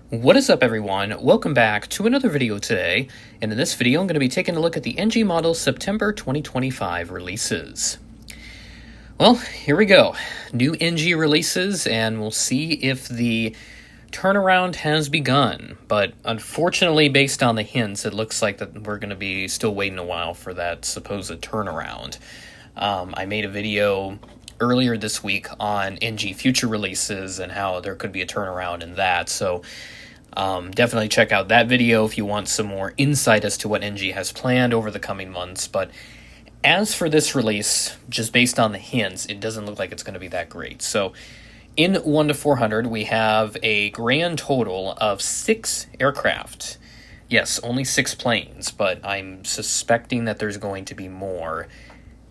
What is up, everyone? Welcome back to another video today, and in this video I'm going to be taking a look at the NG model September 2025 releases. Well, here we go. New NG releases, and we'll see if the turnaround has begun, but unfortunately, based on the hints, it looks like that we're going to be still waiting a while for that supposed turnaround. I made a video earlier this week on NG future releases and how there could be a turnaround in that, so definitely check out that video if you want some more insight as to what NG has planned over the coming months. But as for this release, just based on the hints, it doesn't look like it's going to be that great. So in 1 to 400, we have a grand total of 6 aircraft. Yes, only 6 planes, but I'm suspecting that there's going to be more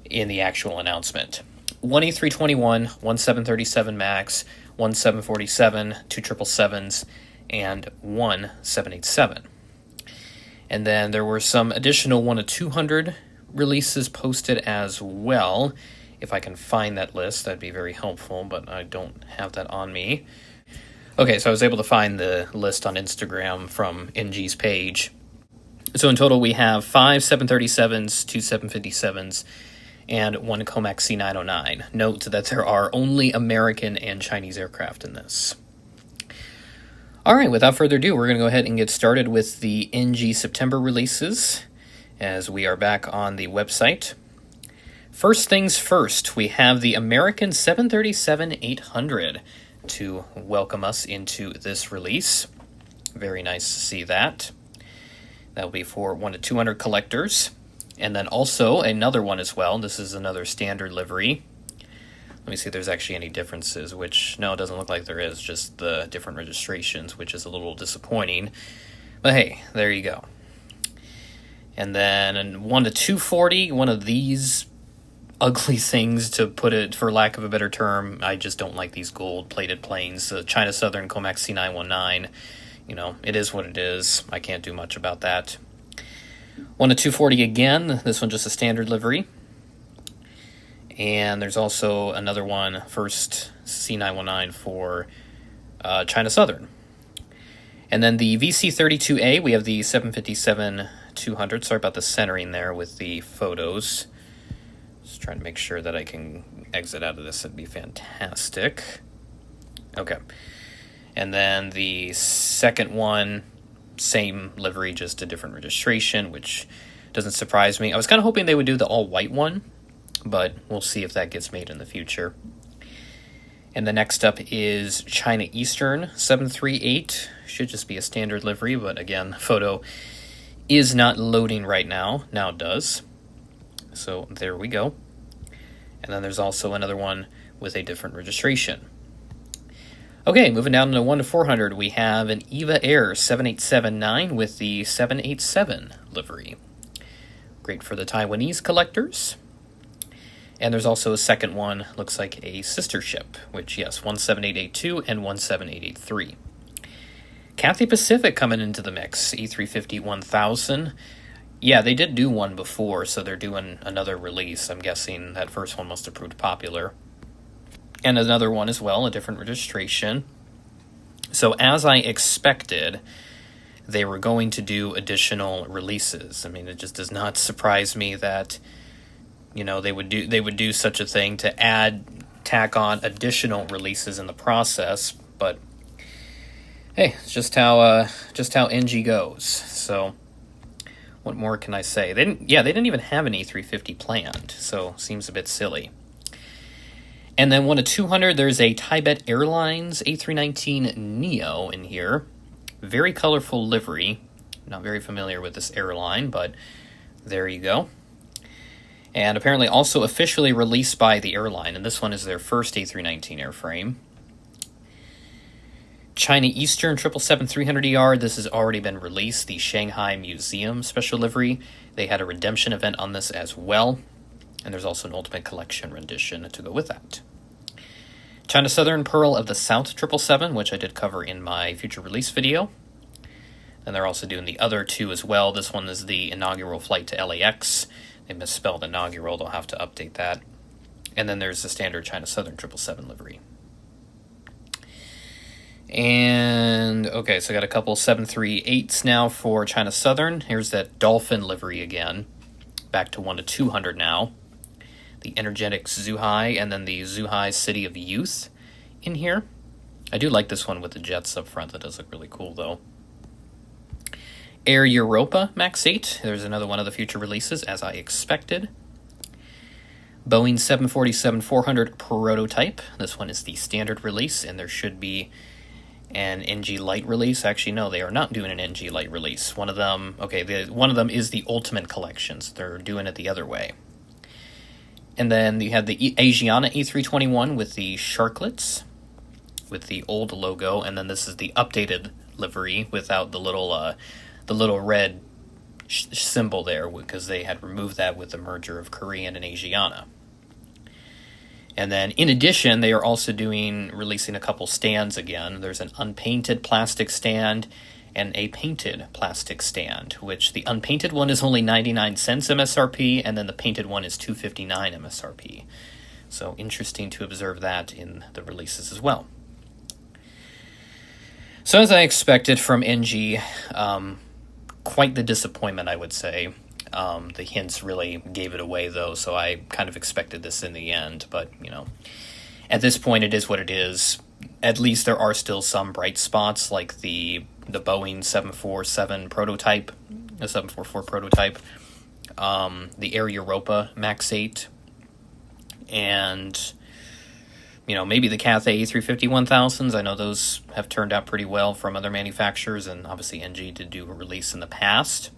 in the actual announcement. 1 A321, 1 737 MAX, 1 747, 2 777s, and 1 787. And then there were some additional 1 to 200 releases posted as well. If I can find that list, that'd be very helpful, but I don't have that on me. Okay, so I was able to find the list on Instagram from NG's page. So in total, we have 5 737s, 2 757s, and 1 Comac C909. Note that there are only American and Chinese aircraft in this. All right, without further ado, we're going to go ahead and get started with the NG September releases as we are back on the website. First things first, we have the American 737-800 to welcome us into this release. Very nice to see that. That will be for 1 to 200 collectors. And then also another one as well. This is another standard livery. Let me see if there's actually any differences, which, no, it doesn't look like there is, just the different registrations, which is a little disappointing. But hey, there you go. And then in 1 to 240, one of these ugly things, to put it for lack of a better term. I just don't like these gold-plated planes. The China Southern Comac C919, you know, it is what it is. I can't do much about that. 1 to 240 again, this one just a standard livery. And there's also another one, first C919 for China Southern. And then the VC32A, we have the 757-200. Sorry about the centering there with the photos. Just trying to make sure that I can exit out of this. That'd be fantastic. Okay. And then the second one, same livery, just a different registration, which doesn't surprise me. I was kind of hoping they would do the all-white one, but we'll see if that gets made in the future. And the next up is China Eastern 738. Should just be a standard livery, but again, photo is not loading right now. Now it does. So there we go. And then there's also another one with a different registration. Okay, moving down to 1 to 400, we have an EVA Air 7879 with the 787 livery. Great for the Taiwanese collectors. And there's also a second one, looks like a sister ship, which, yes, 17882 and 17883. Cathay Pacific coming into the mix, E350-1000. Yeah, they did do one before, so they're doing another release. I'm guessing that first one must have proved popular. And another one as well, a different registration. So as I expected, they were going to do additional releases. I mean, it just does not surprise me that, you know, they would do such a thing to tack on additional releases in the process. But hey, it's just how NG goes. So what more can I say? They didn't even have an A350 planned, so seems a bit silly. And then 1 to 200, there's a Tibet Airlines A319 Neo in here. Very colorful livery. Not very familiar with this airline, but there you go. And apparently also officially released by the airline, and this one is their first A319 airframe. China Eastern 777-300ER, this has already been released, the Shanghai Museum special livery. They had a redemption event on this as well, and there's also an Ultimate Collection rendition to go with that. China Southern Pearl of the South 777, which I did cover in my future release video. And they're also doing the other two as well. This one is the inaugural flight to LAX. They misspelled inaugural, they'll have to update that. And then there's the standard China Southern 777 livery. And, okay, so I got a couple 738s now for China Southern. Here's that Dolphin livery again. Back to 1 to 200 now. The Energetic Zhuhai, and then the Zhuhai City of Youth in here. I do like this one with the jets up front. That does look really cool, though. Air Europa Max 8. There's another one of the future releases, as I expected. Boeing 747-400 prototype. This one is the standard release, and there should be an NG Lite release. Actually, no, they are not doing an NG Lite release. One of them, one of them is the Ultimate Collections. They're doing it the other way. And then you have the Asiana A321 with the Sharklets, with the old logo, and then this is the updated livery without the little red symbol there, because they had removed that with the merger of Korean and Asiana. And then, in addition, they are also releasing a couple stands again. There's an unpainted plastic stand and a painted plastic stand, which the unpainted one is only 99 cents MSRP, and then the painted one is $2.59 MSRP. So interesting to observe that in the releases as well. So as I expected from NG, quite the disappointment, I would say. The hints really gave it away, though, so I kind of expected this in the end. But, at this point, it is what it is. At least there are still some bright spots, like the Boeing 747 prototype, the 744 prototype, the Air Europa Max 8, and, maybe the Cathay A350-1000s. I know those have turned out pretty well from other manufacturers, and obviously NG did do a release in the past.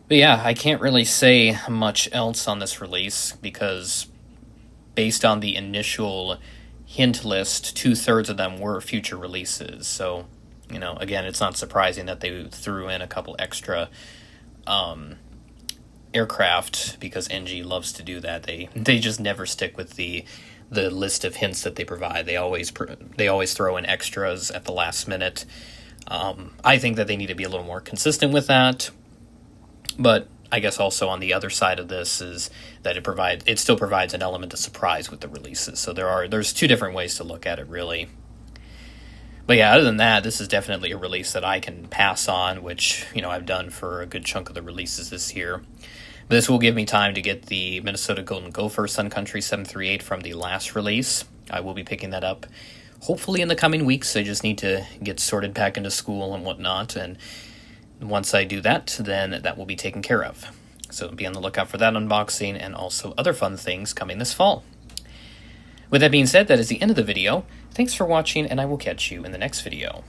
But yeah, I can't really say much else on this release, because based on the initial hint list, 2/3 of them were future releases. So, again, it's not surprising that they threw in a couple extra aircraft, because NG loves to do that. They just never stick with the list of hints that they provide. They always throw in extras at the last minute. I think that they need to be a little more consistent with that. But I guess also on the other side of this is that it still provides an element of surprise with the releases. So there's two different ways to look at it, really. But yeah, other than that, this is definitely a release that I can pass on, which, I've done for a good chunk of the releases this year. But this will give me time to get the Minnesota Golden Gopher Sun Country 738 from the last release. I will be picking that up hopefully in the coming weeks. I just need to get sorted back into school and whatnot, and once I do that, then that will be taken care of. So be on the lookout for that unboxing and also other fun things coming this fall. With that being said, that is the end of the video. Thanks for watching, and I will catch you in the next video.